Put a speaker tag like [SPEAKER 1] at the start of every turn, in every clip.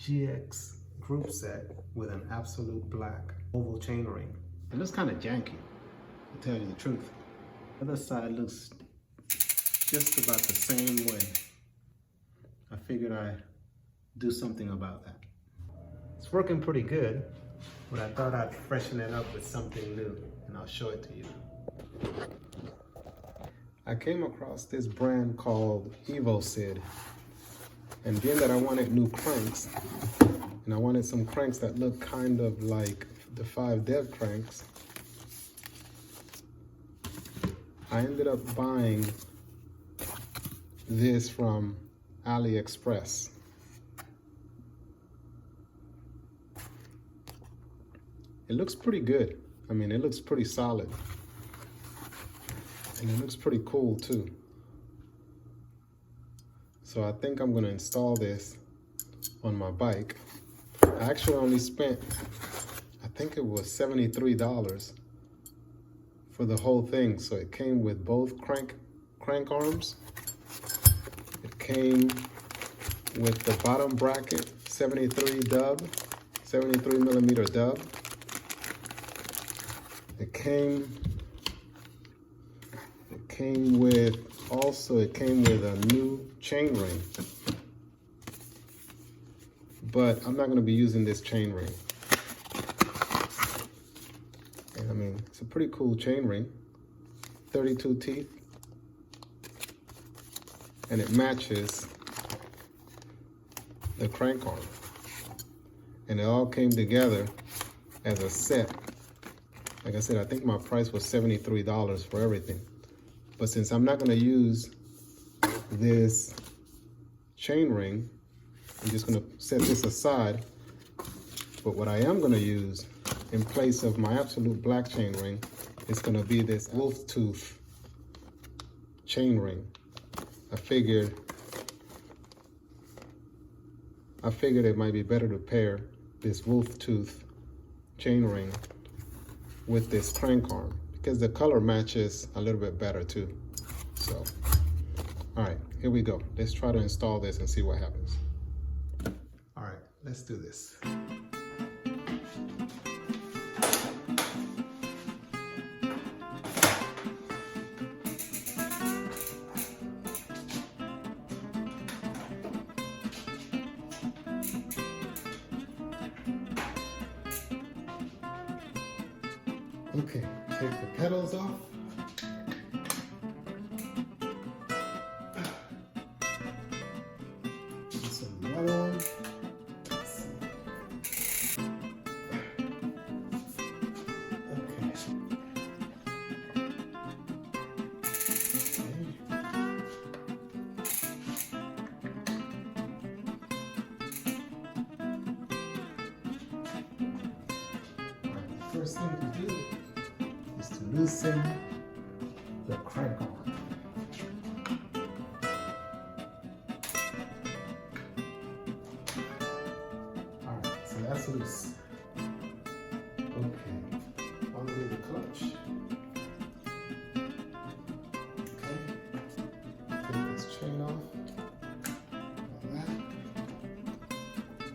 [SPEAKER 1] GX group set with an absolute black oval chain ring. It looks kind of janky, to tell you the truth. The other side looks just about the same way. I figured I'd do something about that. It's working pretty good, but I thought I'd freshen it up with something new, and I'll show it to you. I came across this brand called EVOSID, and being that I wanted new cranks, and I wanted some cranks that look kind of like the 5-dev cranks, I ended up buying this from AliExpress. It looks pretty good. I mean, it looks pretty solid. And it looks pretty cool too. So I think I'm gonna install this on my bike. I actually only spent, I think it was $73 for the whole thing. So it came with both crank arms. It came with the bottom bracket, 73 millimeter dub. It came with a new chain ring, but I'm not going to be using this chain ring. And I mean, it's a pretty cool chain ring, 32 teeth, and it matches the crank arm, and it all came together as a set. Like I said, I think my price was $73 for everything. But since I'm not going to use this chain ring, I'm just going to set this aside. But what I am going to use in place of my absolute black chain ring is going to be this wolf tooth chain ring. I figured it might be better to pair this wolf tooth chain ring with this crank arm, because the color matches a little bit better too. So, all right, here we go. Let's try to install this and see what happens. All right, let's do this. Okay, take the pedals off. Put some water on. Let's see. Okay. All right, the first thing to do is to loosen the crank arm. All right, so that's loose. Okay, undo the clutch. Okay, take this chain off. Like that.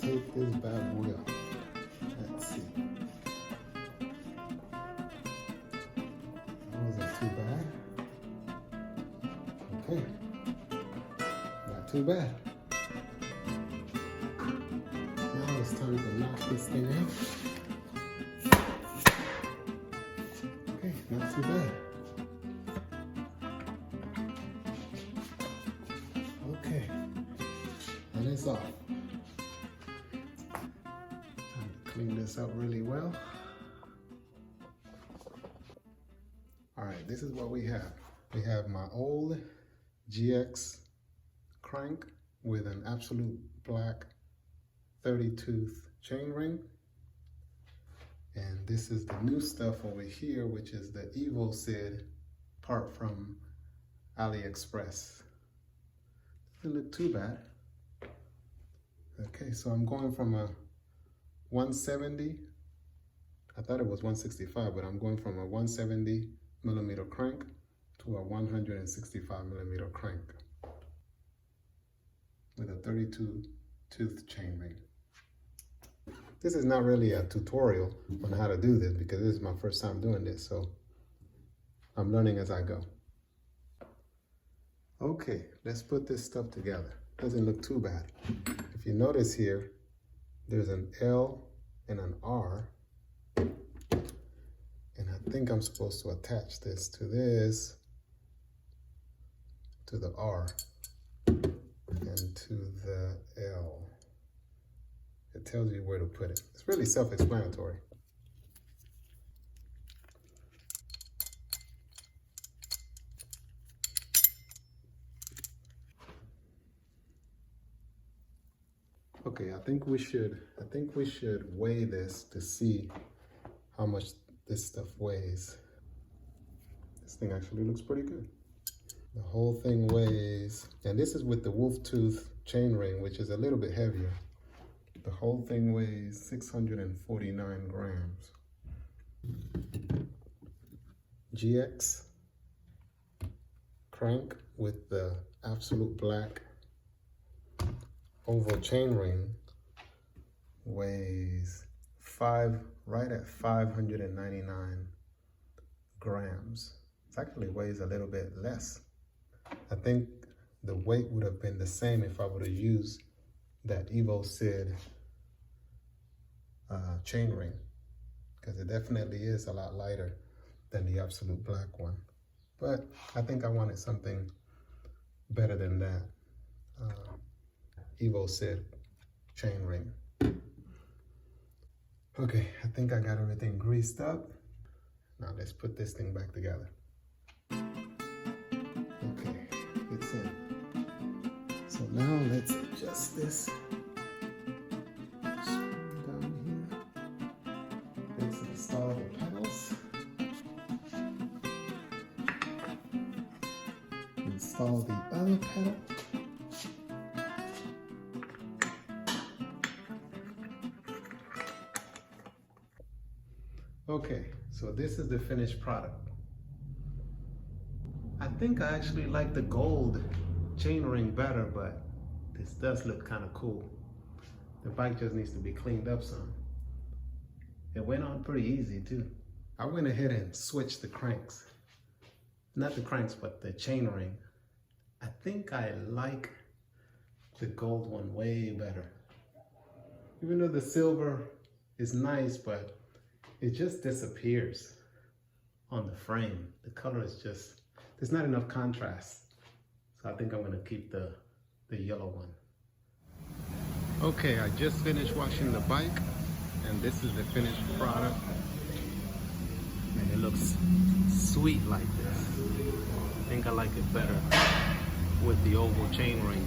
[SPEAKER 1] Take this bad boy off. Let's see. Too bad. Okay, not too bad. Now it's time to knock this thing out. Okay, not too bad. Okay, and it's off. Time to clean this up really well. All right, this is what we have. We have my old GX crank with an absolute black 30-tooth chain ring. And this is the new stuff over here, which is the EVOSID part from AliExpress. Doesn't look too bad. Okay, so I'm going from a 170, I thought it was 165, but I'm going from a 170 millimeter crank to a 165 millimeter crank with a 32 tooth chain ring. This is not really a tutorial on how to do this because this is my first time doing this, so I'm learning as I go. Okay, let's put this stuff together. Doesn't look too bad. If you notice here, there's an L and an R, and I think I'm supposed to attach this, to the R, and to the L. It tells you where to put it. It's really self-explanatory. Okay, I think we should weigh this to see how much this stuff weighs. This thing actually looks pretty good. The whole thing weighs, and this is with the wolf tooth chain ring, which is a little bit heavier. The whole thing weighs 649 grams. GX crank with the absolute black oval chain ring weighs right at 599 grams. It actually weighs a little bit less. I think the weight would have been the same if I would have used that EVOSID chain ring, because it definitely is a lot lighter than the absolute black one. But I think I wanted something better than that EVOSID chain ring. Okay, I think I got everything greased up. Now let's put this thing back together. Okay, it's in. So now let's adjust this. Down here. Let's install the pedals. Install the other pedal. Okay, so this is the finished product. I think I actually like the gold chain ring better, but this does look kind of cool. The bike just needs to be cleaned up some. It went on pretty easy too. I went ahead and switched the cranks. Not the cranks, but the chain ring. I think I like the gold one way better. Even though the silver is nice, but it just disappears on the frame. The color is just, there's not enough contrast. So I think I'm gonna keep the yellow one. Okay, I just finished washing the bike, and this is the finished product. And it looks sweet like this. I think I like it better with the oval chain ring.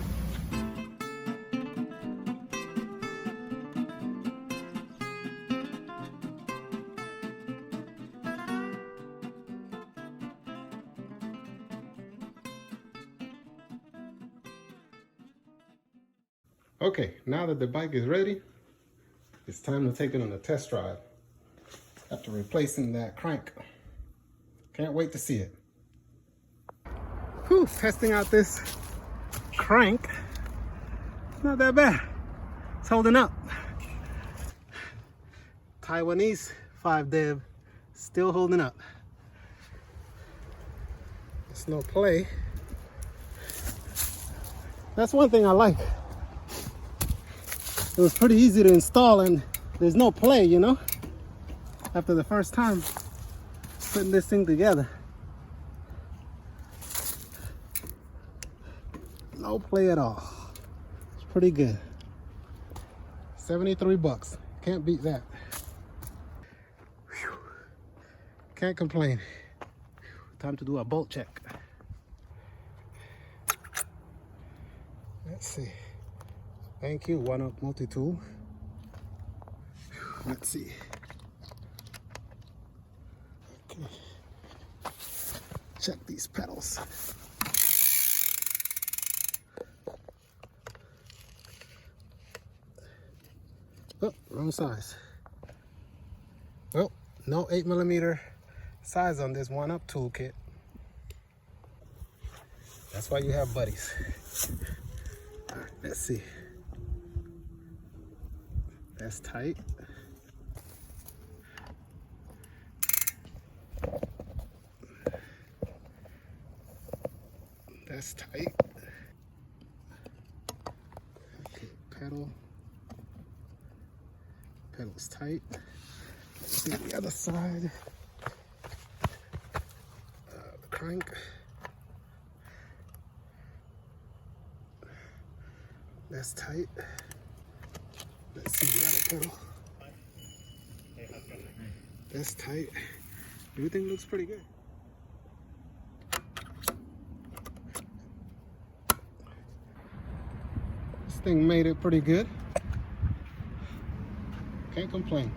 [SPEAKER 1] Okay, now that the bike is ready, it's time to take it on a test drive after replacing that crank. Can't wait to see it. Whew, testing out this crank. It's not that bad. It's holding up. Taiwanese 5-dev, still holding up. There's no play. That's one thing I like. It was pretty easy to install and there's no play, you know, after the first time putting this thing together. No play at all. It's pretty good. 73 bucks. Can't beat that. Whew. Can't complain. Time to do a bolt check. Let's see. Thank you, One Up Multi-Tool. Let's see. Okay. Check these pedals. Oh, wrong size. Well, no 8mm size on this One Up toolkit. That's why you have buddies. All right, let's see. That's tight. That's tight. Okay, pedal. Pedal's tight. Let's see the other side. The crank. That's tight. Let's see the other pedal. That's tight. Everything looks pretty good. This thing made it pretty good. Can't complain.